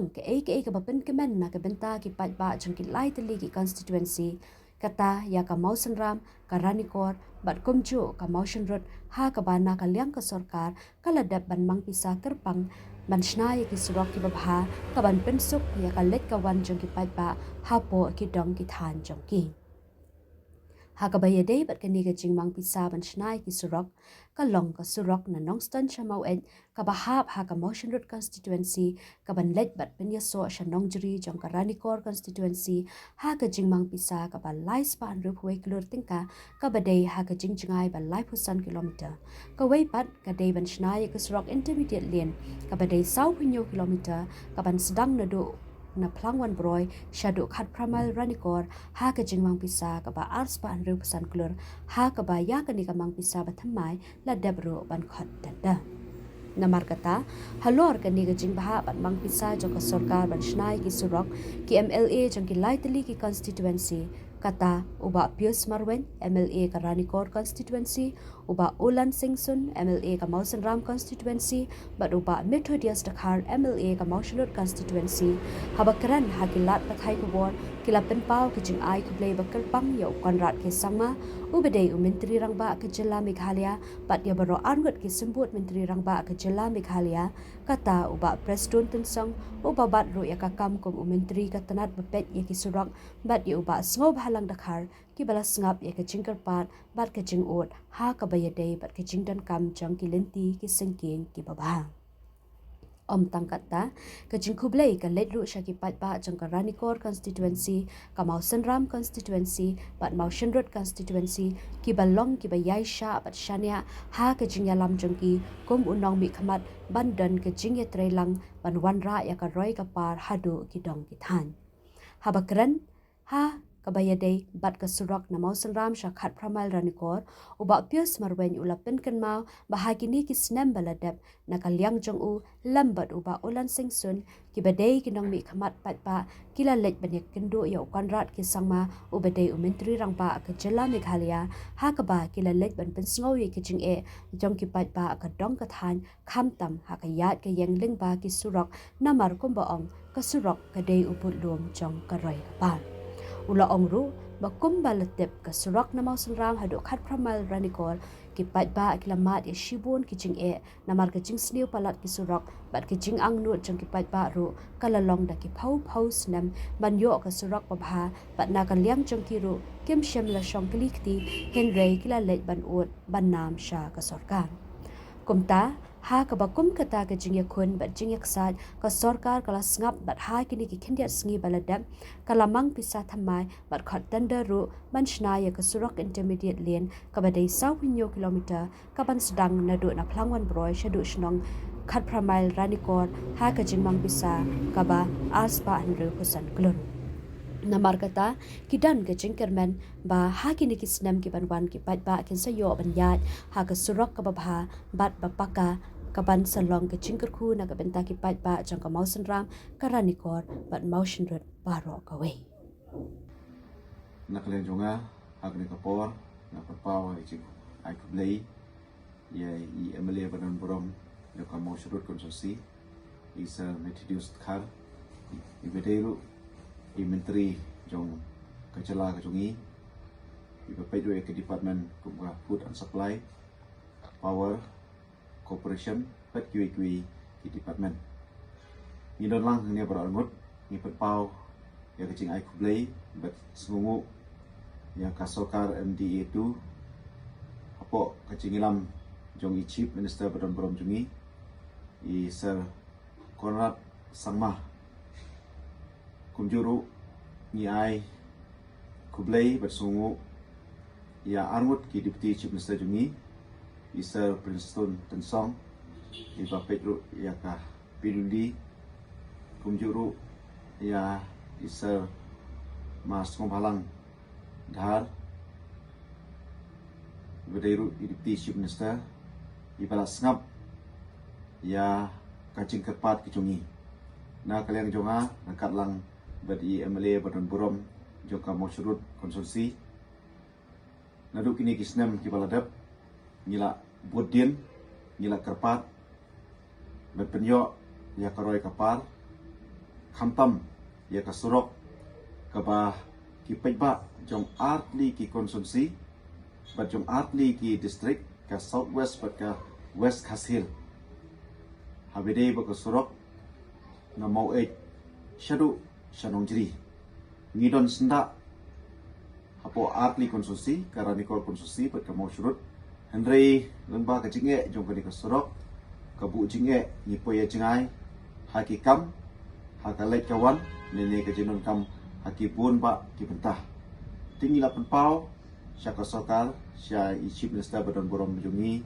jong ke bapen kemen na ke benta ki pat ba jong ki lai teli ki constituency kata ya ka Mawson Ram ka Ranikor bat kumju ka Mawson Road ha ka bana ka liang ka sarkar kaladap ban mang pisa kerpang ban shnai ki surok ki babha ka ban pensuk ya ka let ka wan jong ki pat ba hapo ki dong ki than jong ki Hakabaya day bat kani ka jingmang pisa ban shnai ki surok ka long ka surok na nongstan shamau ed ka bahap ha ka Mawson Road constituency ka ban let bat penyaso sha nongjri jong ka Ranikor constituency ha ka jingmang pisa ka ba lais pa rup we klur tingka ka badai ha ka jingjingai ba lai pusan kilometer ka wei pat ka day ban shnai ka surok intermediate lane ka badai sau punyo kilometer ka ban sedang na do na plangwan broy shadu khat pramal Ranikor ha ka jingmang pisa ka ba ars pa anru pesan klur ha ka ba ya ka ni ka mang pisa ba thamai la debro ban khat da namar kata halor ka ni ka jing ba ban mang pisa jo ka sarkar ban shnai ki surok ki MLA jong ki laitli ki constituency kata uba Pius Marwen MLA ka Ranikor constituency uba Ulan Singsun MLA ka Mawson Ram constituency but uba Methodius Dakhar MLA ka Mawson Road constituency habakran hakilat pathai ko bor kilapen pau ki jing ai ku play bakal pang yo konrat ke sanga ubedei menteri rangba ke jilla Meghalaya pat ya baro angot ki sembut menteri rangba ke jilla Meghalaya kata uba Preston Tensong uba bat ru ya ka kam kum menteri ka tanat bepet ya ki surak bat ya uba sngob halang dakhar ki balas ngap ya ke jingkar pat bat ke jing ot ha ka bayadei bat ke jingdan kam jang ki lenti ki sengking ki babah Om tangkata ke jingkublei ka ledru shaki pat ba jang ka Ranikor constituency ka Mawson Ram constituency bat Mawson Road constituency ki balong ki bayai sha bat shania ha ke jingyalam jang ki kum unong mi khamat bandan ke jingya trelang ban wanra ya ka roi ka par hadu ki dong ki than habakran ha kabayadei bat ka surok na Mawson Ram shakhat pramal Ranikor uba Pius Marwen ulapin kan mau bahagini ki snem baladap na kalyang jong u lambat uba Ulan Singsun ki badai kinong mi khamat pat pa kila let banyak kendo ya konrat ki sangma ubadai menteri rangpa ka jilla Meghalaya ha ka ba kila let ban pensngowi ki jing e jong ki pat pa ka dong ka than khamtam ha ka yat ka yang ling ba ki surok namar kumbaong ka surok ka dei uput lum jong ka roi ka pa Ula ongru bakum balatip ka surak na Mawson Ram hadu khat pramal Ranikor ki pat ba kilamat ya shibun ki jing e namar ka jing sniu palat ki surak bat ki jing ang nut jang ki pat ba ru kalalong da ki phau snam ban yo ka surak pabha bat na ka liang jang ki ru kim shem la shong klikti henrei kila let ban ut ban nam sha ka sarkar kumta ha ka bakum kata ka jingya khun bat jingya ksat ka sarkar kala ngap bat ha kini ki khindiat sngi baladam kala mang pisa thamai bat khat tanda ru man shnaya ka surak intermediate lane ka badai sau pinyo kilometer ka ban sedang na do na plangwan broy shadu shnong khat pramal Ranikor ha ka jingmang pisa ka ba aspa anru kusan klun namar kata kidan ke jingkerman ba ha kini ki snam ki banwan ki pat ba kin sayo ban yat ha ka surak ka babha bat bapaka kaban salong ke jingkerku na ka benta ki pat ba jang ka Mawson Ram ka Ranikor bat Mawson Road baro ka we naklen jonga hakni kapor na papaw ai ai kublei ye I MLA badan borom yo ka Mawson Road constituency isa Methodius Dakhar I bedelu I menteri jong kacala ka jongi I bapedwe ke department kumga food and supply power corporation pet QQ ki department ni don lang ni berangut ni petpau ya kecing ai kublei bet sungu ya kasokar MDA tu apo kecing ilam jong I chief minister badan borom jongi I sir Konrad Sangma kumjuru ni ai kublei bersungu ya angut ki deputy chief minister jongi I sir Preston Tensong I bapetru ya ka piluli kumjuru ya I sir Mas Ngompalang Dhar bedairu I deputy chief minister I balas ngap ya kacing kerpat ki jongi na kaliang jonga nakat lang badi MLA badan borom joka Mawson Road konstitusi naduk kini kisnem ki baladap ngila budin ngila kerpat berpenyo ya karoi kapar khamtam ya ka surok ka ba ki paiba jong artli ki konsumsi bat jong artli ki district ka southwest bat ka west khasil habide ba ka surok na mau shadu shanongjri ngidon senda hapo artli konsumsi karani kor konsumsi bat ka mau surut Henry lengba ka jinge jong ka surok ka bu jinge ni poye jingai haki kam haka lek kawan nene ka jinon kam haki pun ba ki pentah tinggi la penpau syaka sokal sya i chief minister badon borom jungi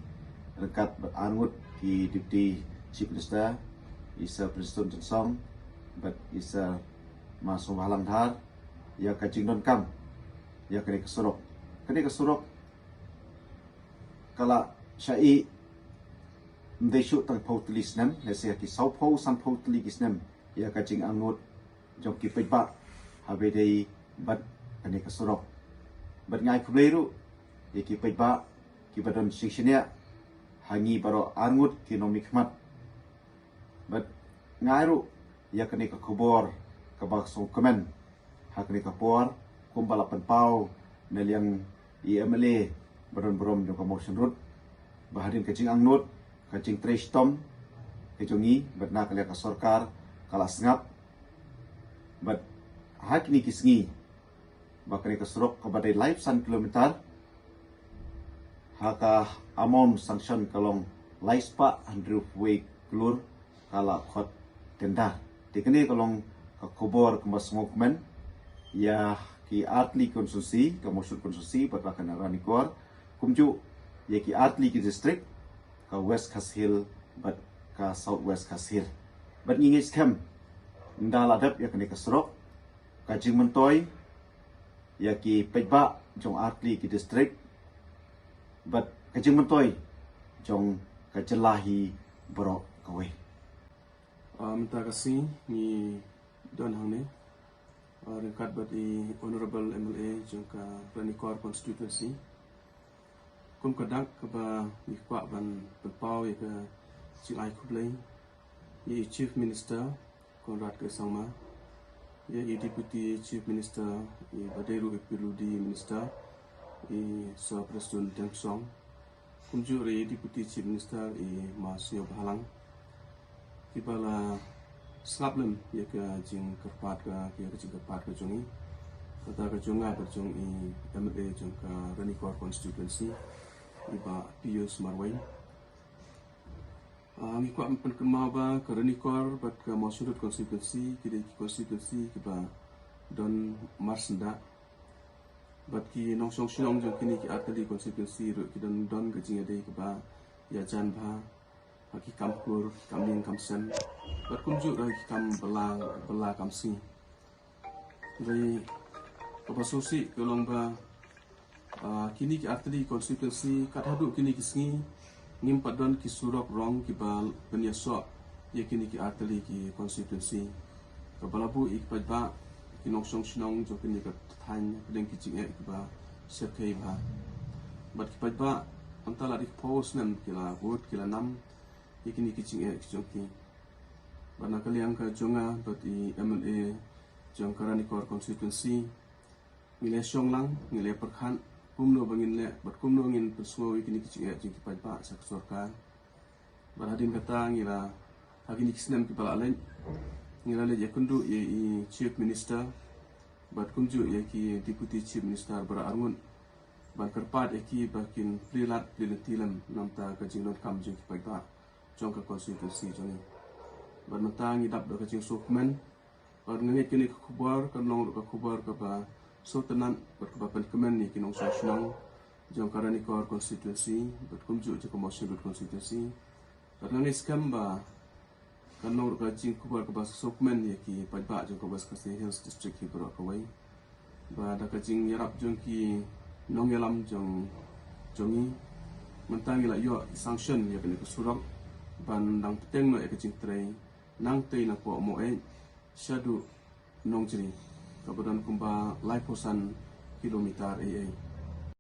rekat angut ki deputy chief minister isa presiden jensong bat isa masuk halang dhar ya ka jinon kam ya kene ka surok kala syai Mdeshu tang pau tulis nem, lese ki sau pau san pau tulis nem, ya kacing angut jom ki pejba, habe dei bat ane kasurok. Bat ngai kubleru, ya ki pejba ki badon siksenia, hangi baro angut ki nomi khmat. Bat ngai ru, ya kane ka kubor, ka bak song komen, hakane ka por, kumbala penpau, neliang IMLA, badon borom jom ka motion road, bahadin kacing angut, kacing trash tom kejongi batna kala ka sarkar kala sngap bat hak ni kisngi bakre ka surok ka badai live san kilometer haka amon sanction kalong laispa 100 way klur kala khot tenda tikene kalong ka kobor ka masngokmen ya ki atli konsumsi ka mosul konsumsi bat bakana ranikor kumju ya ki atli ki district ka West Kashil bat ka Southwest Kashil bat ngingis kem ndala dap ya kene kasrok ka jing mentoy ya ki pejba jong atli ki district bat ka jing mentoy jong ka jelahi bro kawe minta kasih ni don hang ni rekat bat di honorable MLA jong ka Ranikor constituency kum kadak keba mikwa ban pepau ya ke cilai kublai ye chief minister Konrad Kesangma ye deputy chief minister ye baderu epiludi minister ye so presiden Tengsong kumju re deputy chief minister ye Masio Bahalang kibala slablem ye ke jing kerpat ka ye ke jing kerpat ka jongi kata ka jonga berjong i MLA jong ka Ranikor constituency iba Pius Marwai mi kwa mpen kemau ba ke Ranikor bat ke Mausudut constituency kide constituency kiba don Marsenda bat ki nongsong sinong jong kini ki atali constituency ru ki don gajing ade kiba ya janba haki kampur kamling kamsen bat kumju ra ki kam bela kamsi dari kapasusi kolong ba kini ki atli constituency kathadu kini kisngi ngimpat don ki surok rong ki bal penyaso ye kini ki atli ki constituency ka balabu ik padba ki noksong sinong jo kini ka than pedeng ki jinge ki ba sekai ba bat ki padba antala dik post nem kila vote kila nam ye kini ki jinge ki jongki bana kaliang ka jonga bat i MLA jong Ranikor constituency ngile song lang ngile perkhan kumno bangin le bat kumno ngin persua kini kicing jing ki pa sak sorka barhadin kata ngira hagini kisnem ki pala lain ngira le yakundu ye i chief minister bat kumju ye ki deputy chief minister bara arngun ban kerpat ye ki bakin prilat dilentilam namta ka jingnot kam jing ki pa jong ka constituency joni ban mata ngidap do ka jing sukmen ban ngene kini kubar kan long ka kubar ka ba so tenan berkebapan kemen ni kinong sasionang jong Ranikor constituency berkumju je Mausudut constituency karena skam ba kanor ka jing kubar ka bas sokmen ye ki pajba jong ka bas Kasih Hills district ki bro ka wai ba da ka jing yarap jong ki nongelam jong jongi mentang ila yo sanction ye kene surak ban dang peteng no ye ka jing trai nang tei na po mo syadu nongjri kemudian kumba laiposan kilometer AA